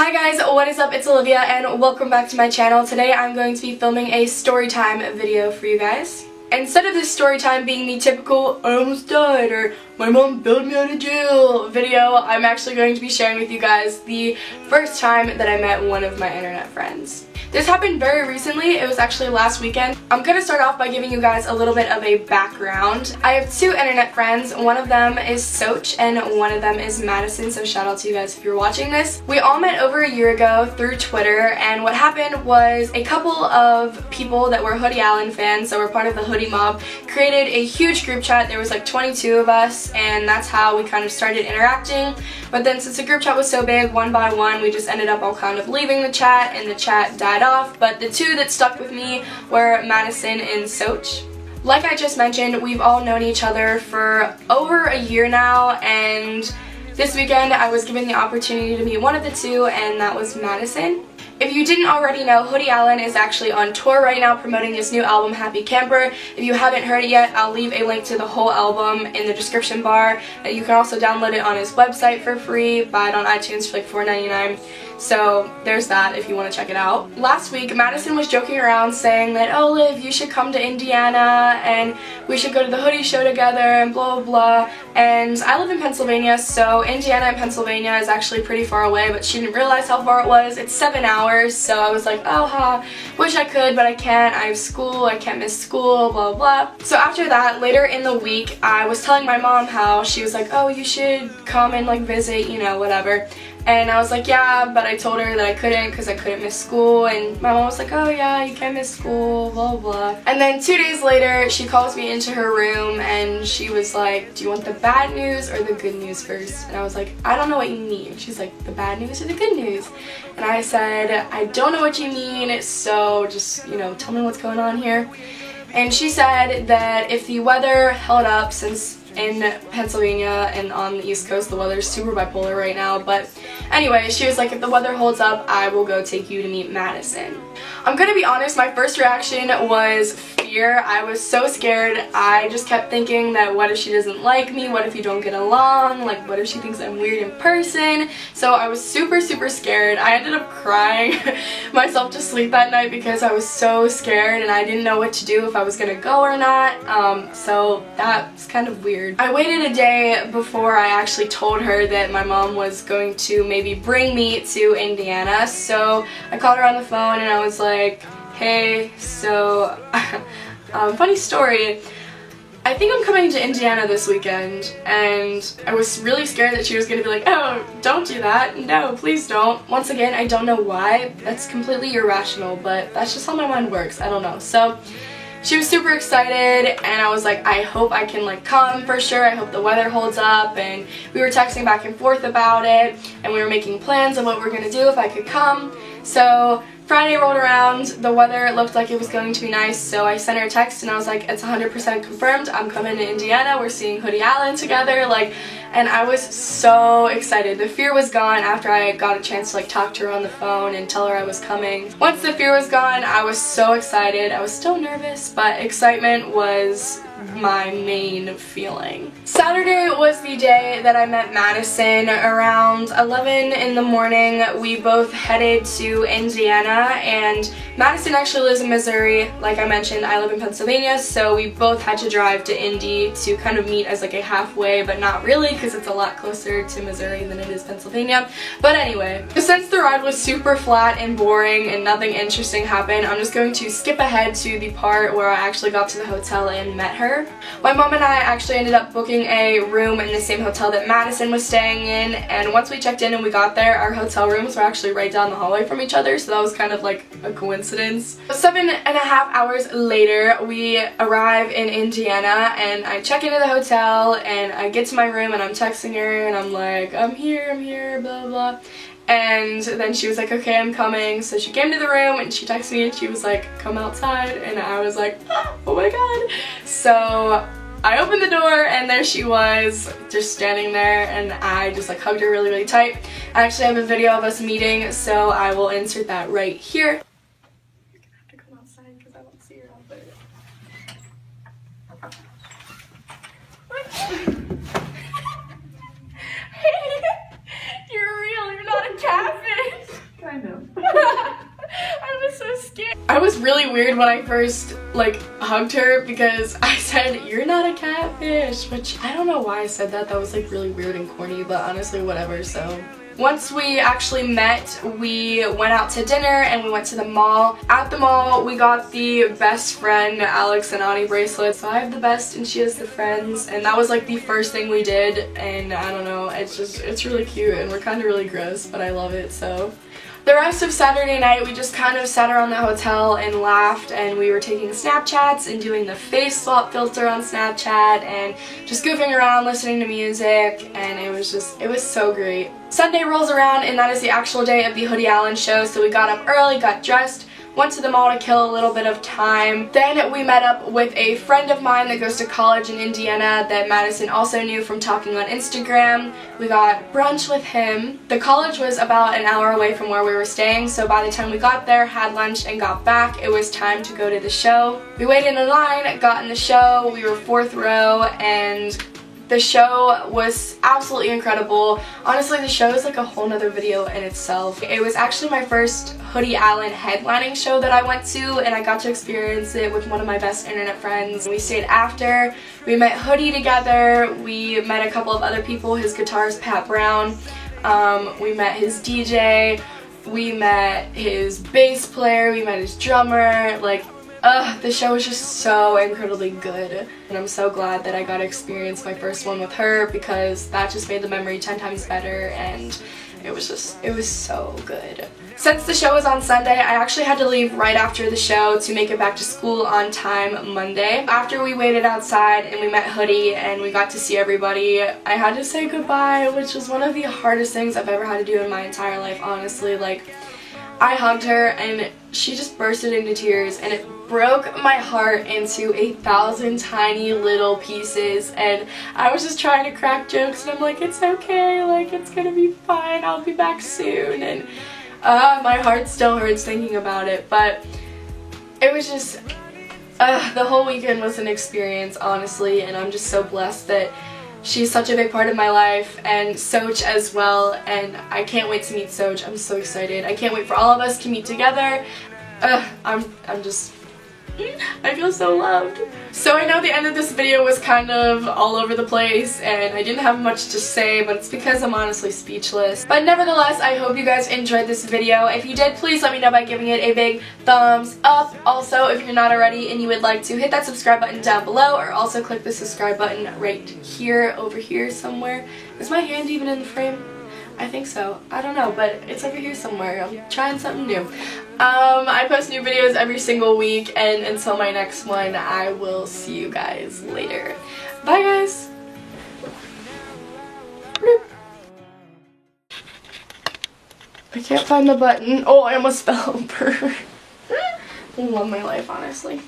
Hi guys, what is up? It's Olivia and welcome back to my channel. Today I'm going to be filming a story time video for you guys. Instead of this story time being the typical I almost died or my mom bailed me out of jail video, I'm actually going to be sharing with you guys the first time that I met one of my internet friends. This happened very recently. It was actually last weekend. I'm going to start off by giving you guys a little bit of a background. I have two internet friends. One of them is Soch and one of them is Madison, so shout out to you guys if you're watching this. We all met over a year ago through Twitter, and what happened was a couple of people that were Hoodie Allen fans, so we're part of the Hoodie Mob, created a huge group chat. There was like 22 of us, and that's how we kind of started interacting. But then since the group chat was so big, one by one, we just ended up all kind of leaving the chat, and the chat died off. But the two that stuck with me were Madison and Soch. Like I just mentioned, we've all known each other for over a year now, and this weekend I was given the opportunity to meet one of the two, and that was Madison. If you didn't already know, Hoodie Allen is actually on tour right now promoting his new album, Happy Camper. If you haven't heard it yet, I'll leave a link to the whole album in the description bar. You can also download it on his website for free, buy it on iTunes for like $4.99. So there's that if you want to check it out. Last week, Madison was joking around saying that, oh Liv, you should come to Indiana and we should go to the Hoodie show together and blah blah blah. And I live in Pennsylvania, so Indiana and Pennsylvania is actually pretty far away, but she didn't realize how far it was. It's 7 hours, so I was like, oh ha, wish I could, but I can't. I have school, I can't miss school, blah blah. So after that, later in the week, I was telling my mom how she was like, oh, you should come and like visit, you know, whatever. And I was like, yeah, but I told her that I couldn't because I couldn't miss school, and my mom was like, oh yeah, you can't miss school, blah blah. And then 2 days later, she calls me into her room and she was like, do you want the bad news or the good news first? And I was like, I don't know what you mean. She's like, the bad news or the good news? And I said, I don't know what you mean, so just, you know, tell me what's going on here. And she said that if the weather held up, since in Pennsylvania and on the East Coast the weather is super bipolar right now, but anyway, she was like, if the weather holds up, I will go take you to meet Madison. I'm gonna be honest, my first reaction was fear. I was so scared. I just kept thinking that what if she doesn't like me? What if you don't get along? Like, what if she thinks I'm weird in person? So I was super scared. I ended up crying myself to sleep that night because I was so scared and I didn't know what to do, if I was gonna go or not. So that's kind of weird. I waited a day before I actually told her that my mom was going to maybe bring me to Indiana. So I called her on the phone and I was like, hey, so funny story, I think I'm coming to Indiana this weekend, and I was really scared that she was gonna be like, oh, don't do that, no, please don't. Once again, I don't know why, that's completely irrational, but that's just how my mind works, I don't know. So she was super excited, and I was like, I hope I can like come for sure, I hope the weather holds up, and we were texting back and forth about it, and we were making plans of what we were gonna do if I could come. So Friday rolled around, the weather looked like it was going to be nice, so I sent her a text and I was like, it's 100% confirmed, I'm coming to Indiana, we're seeing Hoodie Allen together, like, and I was so excited. The fear was gone after I got a chance to like talk to her on the phone and tell her I was coming. Once the fear was gone, I was so excited. I was still nervous, but excitement was my main feeling. Saturday was the day that I met Madison. Around 11 in the morning, we both headed to Indiana, and Madison actually lives in Missouri. Like I mentioned, I live in Pennsylvania, so we both had to drive to Indy to kind of meet as like a halfway, but not really because it's a lot closer to Missouri than it is Pennsylvania. But anyway, since the ride was super flat and boring and nothing interesting happened, I'm just going to skip ahead to the part where I actually got to the hotel and met her. My mom and I actually ended up booking a room in the same hotel that Madison was staying in, and once we checked in and we got there, our hotel rooms were actually right down the hallway from each other, so that was kind of like a coincidence. 7.5 hours later, we arrive in Indiana, and I check into the hotel, and I get to my room, and I'm texting her, and I'm like, I'm here, blah blah. And then she was like, okay, I'm coming. So she came to the room and she texted me and she was like, come outside. And I was like, oh my god. So I opened the door and there she was, just standing there, and I just like hugged her really tight. I actually have a video of us meeting, so I will insert that right here. You're gonna have to come outside because I won't see her out there. You're real, you're not a catfish. really weird when I first like hugged her because I said, "You're not a catfish," which I don't know why I said that. That was like really weird and corny, but honestly whatever. So once we actually met, we went out to dinner and we went to the mall. At the mall, we got the best friend Alex and Ani bracelets. So I have the best and she has the friends, and that was like the first thing we did, and I don't know, it's really cute and we're kind of really gross, but I love it. So the rest of Saturday night, we just kind of sat around the hotel and laughed, and we were taking Snapchats and doing the face swap filter on Snapchat and just goofing around, listening to music, and it was so great. Sunday rolls around, and that is the actual day of the Hoodie Allen show, so we got up early, got dressed, went to the mall to kill a little bit of time. Then we met up with a friend of mine that goes to college in Indiana that Madison also knew from talking on Instagram. We got brunch with him. The college was about an hour away from where we were staying, so by the time we got there, had lunch, and got back, it was time to go to the show. We waited in line, got in the show, we were 4th row, and the show was absolutely incredible. Honestly, the show is like a whole nother video in itself. It was actually my first Hoodie Allen headlining show that I went to, and I got to experience it with one of my best internet friends. We stayed after, we met Hoodie together, we met a couple of other people, his guitarist Pat Brown, we met his DJ, we met his bass player, we met his drummer, like, the show was just so incredibly good, and I'm so glad that I got to experience my first one with her because that just made the memory 10 times better, and it was so good. Since the show was on Sunday, I actually had to leave right after the show to make it back to school on time Monday. After we waited outside and we met Hoodie and we got to see everybody, I had to say goodbye, which was one of the hardest things I've ever had to do in my entire life, honestly. Like, I hugged her and she just bursted into tears, and it broke my heart into 1,000 tiny little pieces, and I was just trying to crack jokes, and I'm like, it's okay, like, it's gonna be fine, I'll be back soon, and my heart still hurts thinking about it, but it was just, the whole weekend was an experience, honestly, and I'm just so blessed that she's such a big part of my life, and Soch as well, and I can't wait to meet Soch. I'm so excited. I can't wait for all of us to meet together. I feel so loved. So I know the end of this video was kind of all over the place and I didn't have much to say, but it's because I'm honestly speechless. But nevertheless, I hope you guys enjoyed this video. If you did, please let me know by giving it a big thumbs up. Also, if you're not already and you would like to, hit that subscribe button down below, or also click the subscribe button right here, over here somewhere. Is my hand even in the frame? I think so. I don't know, but it's over here somewhere. I'm trying something new. I post new videos every single week, and until my next one, I will see you guys later. Bye, guys! I can't find the button. Oh, I almost fell over. I love my life, honestly.